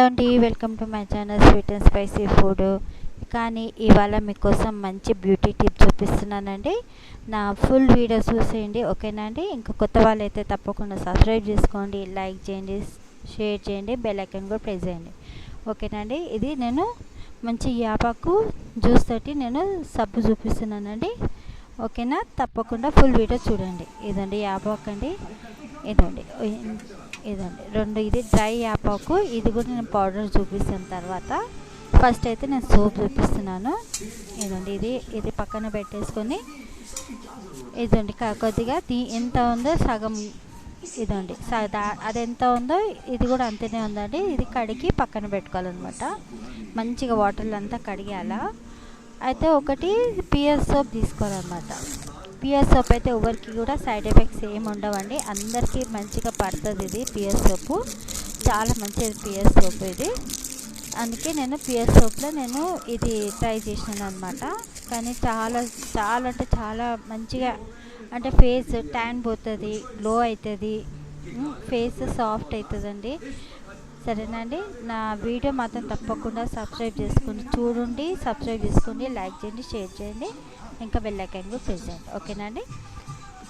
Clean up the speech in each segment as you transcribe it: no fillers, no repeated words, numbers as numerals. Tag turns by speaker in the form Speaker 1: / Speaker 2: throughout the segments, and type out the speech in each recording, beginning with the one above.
Speaker 1: అండి, welcome to my channel sweet and spicy food. కానీ ఇవాళ మీకోసం మంచి బ్యూటీ టిప్ చూపిస్తున్నానండి. నా ఫుల్ వీడియో చూసేయండి, ఓకేనా అండి. ఇంకా కొత్త వాళ్ళు అయితే తప్పకుండా సబ్స్క్రైబ్ చేసుకోండి, లైక్ చేయండి, షేర్ చేయండి, బెల్ ఐకాన్ కూడా ప్రెస్ చేయండి, ఓకేనా అండి. ఇది నేను మంచి యాపాకు జ్యూస్ తోటి నేను సబ్బు చూపిస్తున్నానండి, ఓకేనా. తప్పకుండా ఫుల్ వీడియో చూడండి. ఇదండి యాపాకు అండి, ఇదండి రెండు. ఇది డ్రై యాపాకు, ఇది కూడా నేను పౌడర్ చూపిస్తాను తర్వాత. ఫస్ట్ అయితే నేను సోప్ చూపిస్తున్నాను. ఇదండి ఇది పక్కన పెట్టేసుకొని, ఇదండి కొద్దిగా ఎంత ఉందో సగం, ఇదండి అది ఎంత ఉందో ఇది కూడా అంతనే ఉందండి. ఇది కడిగి పక్కన పెట్టుకోవాలన్నమాట. మంచిగా వాటర్లో అంతా కడిగేయాలా. అయితే ఒకటి పియర్ సోప్ తీసుకోవాలన్నమాట. పియర్ సోప్ అయితే ఎవరికి కూడా సైడ్ ఎఫెక్ట్స్ ఏమి ఉండవండి, అందరికీ మంచిగా పడుతుంది. ఇది పియర్ సోపు చాలా మంచిది, పియర్ సోప్ ఇది. అందుకే నేను పియర్ సోప్లో నేను ఇది ట్రై చేసినాను అనమాట. కానీ చాలా చాలా అంటే చాలా మంచిగా, అంటే ఫేస్ ట్యాన్ పోతుంది, గ్లో అవుతుంది, ఫేస్ సాఫ్ట్ అవుతుందండి. సరేనండి, నా వీడియో మాత్రం తప్పకుండా సబ్స్క్రైబ్ చేసుకుని చూడండి, సబ్స్క్రైబ్ చేసుకోండి, లైక్ చేయండి, షేర్ చేయండి, ఇంకా బెల్ ఐకాన్ కూడా ప్రెస్ చేయండి, ఓకేనా అండి.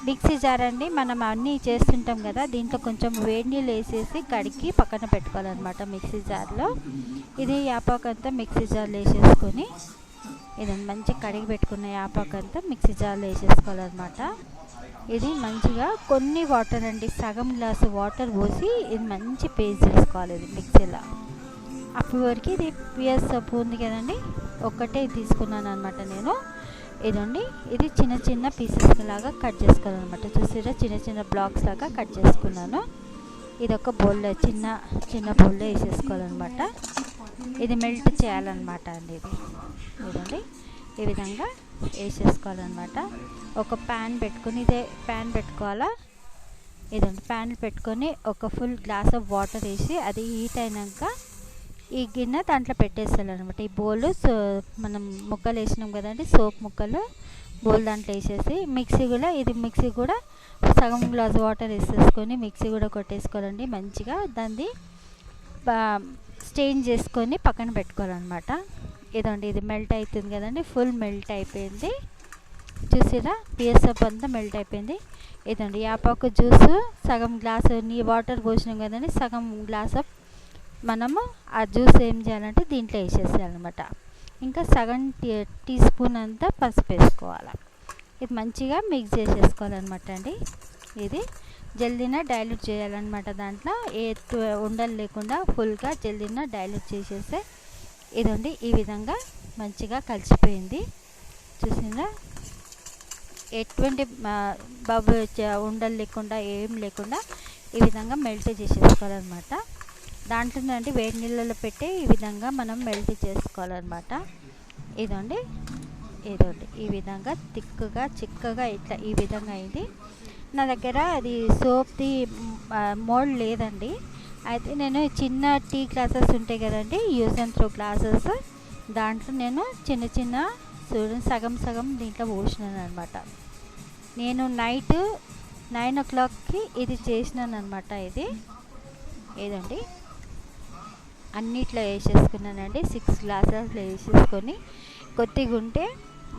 Speaker 1: మిక్సీ జార్ అండి, మనం అన్నీ చేస్తుంటాం కదా, దీంట్లో కొంచెం వేడి నీళ్ళు వేసేసి కడిగి పక్కన పెట్టుకోవాలన్నమాట మిక్సీ జార్లో. ఇది యాపాకు అంతా మిక్సీ జార్లో వేసేసుకొని, ఇదంతా మంచిగా కడిగి పెట్టుకున్న యాపాకు అంతా మిక్సీ జార్లో వేసేసుకోవాలన్నమాట. ఇది మంచిగా కొన్ని వాటర్ అండి, సగం గ్లాసు వాటర్ పోసి ఇది మంచి పేస్ట్ చేసుకోవాలి ఇది మిక్సీలో. అప్పటి వరకు ఇది పియర్ సోప్ ఉంది కదండి, ఒక్కటే తీసుకున్నాను అనమాట నేను. ఇదండి ఇది చిన్న చిన్న పీసెస్ లాగా కట్ చేసుకోవాలన్నమాట. చూసారా, చిన్న చిన్న బ్లాక్స్ లాగా కట్ చేసుకున్నాను. ఇది ఒక బౌల్లో చిన్న బౌల్లో వేసేసుకోవాలన్నమాట. ఇది మెల్ట్ చేయాలన్నమాట అండి. ఇదండి ఈ విధంగా వేసేసుకోవాలన్నమాట. ఒక ప్యాన్ పెట్టుకొని, ఇదే ప్యాన్ పెట్టుకోవాలా. ఇదండి ప్యాన్ పెట్టుకొని ఒక ఫుల్ గ్లాస్ ఆఫ్ వాటర్ వేసి, అది హీట్ అయినాక ఈ గిన్నె దాంట్లో పెట్టేసేయాలన్నమాట. ఈ బౌల్ మనం ముక్కలు వేసినాం కదండి, సోప్ ముక్కలు, బౌల్ దాంట్లో వేసేసి మిక్సీ కూడా సగం గ్లాస్ వాటర్ వేసేసుకొని మిక్సీ కూడా కొట్టేసుకోవాలండి. మంచిగా దాన్ని స్టెయిన్ చేసుకొని పక్కన పెట్టుకోవాలన్నమాట. ఇదండి ఇది మెల్ట్ అవుతుంది కదండి, ఫుల్ మెల్ట్ అయిపోయింది. చూసిరా, పియర్ సోప్ అంతా మెల్ట్ అయిపోయింది. ఇదండి యాపాకు జ్యూస్ సగం గ్లాసు వాటర్ పోసినాం కదండి, సగం గ్లాస్ ఆఫ్ మనము ఆ జ్యూస్ ఏం చేయాలంటే దీంట్లో వేసేసేయాలన్నమాట. ఇంకా సగం టీ స్పూన్ అంతా పసుపు వేసుకోవాలి. ఇది మంచిగా మిక్స్ చేసేసుకోవాలన్నమాట అండి. ఇది జల్దీన డైల్యూట్ చేయాలన్నమాట. దాంట్లో ఉండలు లేకుండా ఫుల్గా జల్దీన డైల్యూట్ చేసేస్తే, ఇదండి ఈ విధంగా మంచిగా కలిసిపోయింది. చూసిందా, ఎటువంటి ఉండలు లేకుండా ఏం లేకుండా ఈ విధంగా మెల్ట్ చేసేసుకోవాలన్నమాట. దాంట్లో నుండి వేడి నీళ్ళలో పెట్టి ఈ విధంగా మనం మెల్ట్ చేసుకోవాలన్నమాట. ఇదండి ఈ విధంగా చిక్కగా ఇట్లా ఈ విధంగా అయింది. నా దగ్గర అది సోప్ది మోల్డ్ లేదండి. అయితే నేను చిన్న టీ గ్లాసెస్ ఉంటాయి కదండి, యూజ్ అండ్ త్రో గ్లాసెస్, దాంట్లో నేను చిన్న సగం దీంట్లో పోసినాను అనమాట. నేను నైట్ 9 o'clockకి ఇది చేసినాను అనమాట. ఇదండి అన్నిట్లో వేసేసుకున్నానండి. 6 గ్లాసెస్లో వేసేసుకొని కొద్దిగా ఉంటే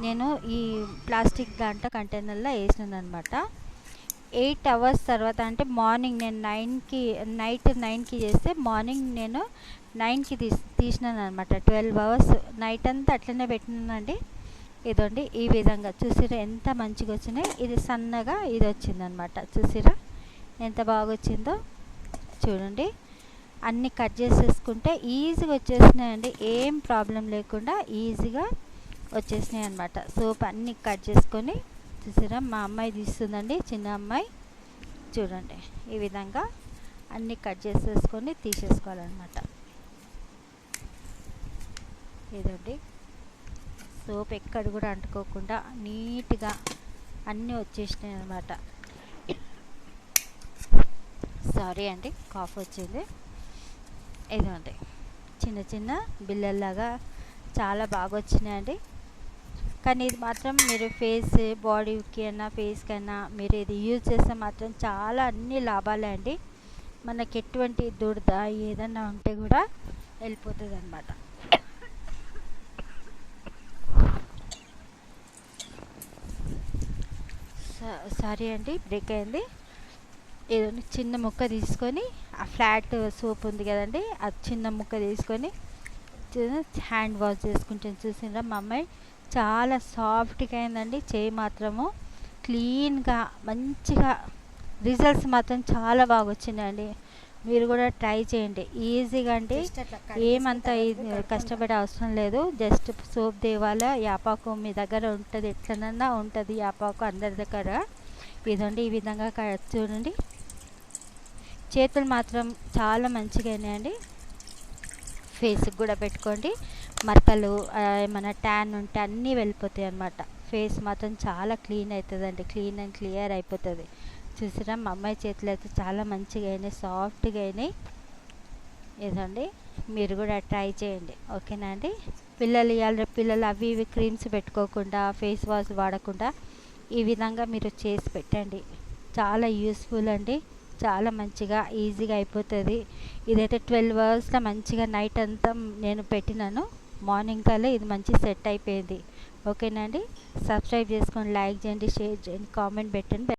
Speaker 1: నేను ఈ ప్లాస్టిక్ దాంట్లో కంటైనర్లో వేసినాను అనమాట. 8 hours తర్వాత, అంటే మార్నింగ్ నేను నైట్ 9కి చేస్తే మార్నింగ్ నేను 9కి తీసినాను అనమాట. 12 hours నైట్ అంతా అట్లనే పెట్టినానండి. ఇదండి ఈ విధంగా చూసిరా ఎంత మంచిగా వచ్చినాయి. ఇది సన్నగా ఇది వచ్చిందనమాట. చూసిరా ఎంత బాగా వచ్చిందో, చూడండి. అన్నీ కట్ చేసేసుకుంటే ఈజీగా వచ్చేసినాయండి, ఏం ప్రాబ్లం లేకుండా ఈజీగా వచ్చేసినాయి అనమాట. సోప్ అన్నీ కట్ చేసుకొని, చూసారా మా అమ్మాయి తీస్తుందండి, చిన్న అమ్మాయి. చూడండి ఈ విధంగా అన్నీ కట్ చేసేసుకొని తీసేసుకోవాలన్నమాట. ఇదండి సోప్ ఎక్కడ కూడా అంటుకోకుండా నీట్గా అన్నీ వచ్చేసినాయి అనమాట. సారీ అండి, కాఫ్ వచ్చింది. ఇదండి చిన్న బిల్లల్లాగా చాలా బాగా వచ్చినాయండి. కానీ ఇది మాత్రం మీరు బాడీకి అయినా ఫేస్కి అయినా మీరు ఇది యూజ్ చేస్తే మాత్రం చాలా అన్ని లాభాలే అండి. మనకి ఎటువంటి దురద ఏదన్నా ఉంటే కూడా వెళ్ళిపోతుంది అనమాట. సారీ అండి, బ్రేక్ అయింది. ఏదో చిన్న ముక్క తీసుకొని ఆ ఫ్లాట్ సోప్ ఉంది కదండి, అది చిన్న ముక్క తీసుకొని హ్యాండ్ వాష్ చేసుకుంటాను. చూసిండ్రా మా అమ్మాయి చాలా సాఫ్ట్గా అయిందండి. చేయి మాత్రము క్లీన్గా మంచిగా, రిజల్ట్స్ మాత్రం చాలా బాగా వచ్చినాయండి. మీరు కూడా ట్రై చేయండి, ఈజీగా అండి. ఏమంతా కష్టపడే అవసరం లేదు. జస్ట్ సోప్ దేవాల యాపాకు మీ దగ్గర ఉంటుంది, ఎట్లనన్నా ఉంటుంది యాపాకు అందరి దగ్గర. ఇదండి ఈ విధంగా చూడండి, చేతులు మాత్రం చాలా మంచిగా అయినాయండి. ఫేస్కి కూడా పెట్టుకోండి, మరకలు ఏమైనా ట్యాన్ ఉంటే అన్నీ వెళ్ళిపోతాయి అన్నమాట. ఫేస్ మాత్రం చాలా క్లీన్ అవుతుందండి, క్లీన్ అండ్ క్లియర్ అయిపోతుంది. చూసిరా మా అమ్మాయి చేతులు అయితే చాలా మంచిగా అయినాయి, సాఫ్ట్గా అయినాయి. ఇదండి మీరు కూడా ట్రై చేయండి, ఓకేనా అండి. పిల్లలు ఇవాళ పిల్లలు అవి ఇవి క్రీమ్స్ పెట్టుకోకుండా, ఫేస్ వాష్ వాడకుండా ఈ విధంగా మీరు చేసి పెట్టండి. చాలా యూస్ఫుల్ అండి, చాలా మంచిగా ఈజీగా అయిపోతుంది. ఇదైతే 12 అవర్స్లో మంచిగా నైట్ అంతా నేను పెట్టినాను, మార్నింగ్ కల్లా ఇది మంచి సెట్ అయిపోయింది. ఓకేనా అండి. సబ్స్క్రైబ్ చేసుకోండి, లైక్ చేయండి, షేర్ చేయండి, కామెంట్ పెట్టండి.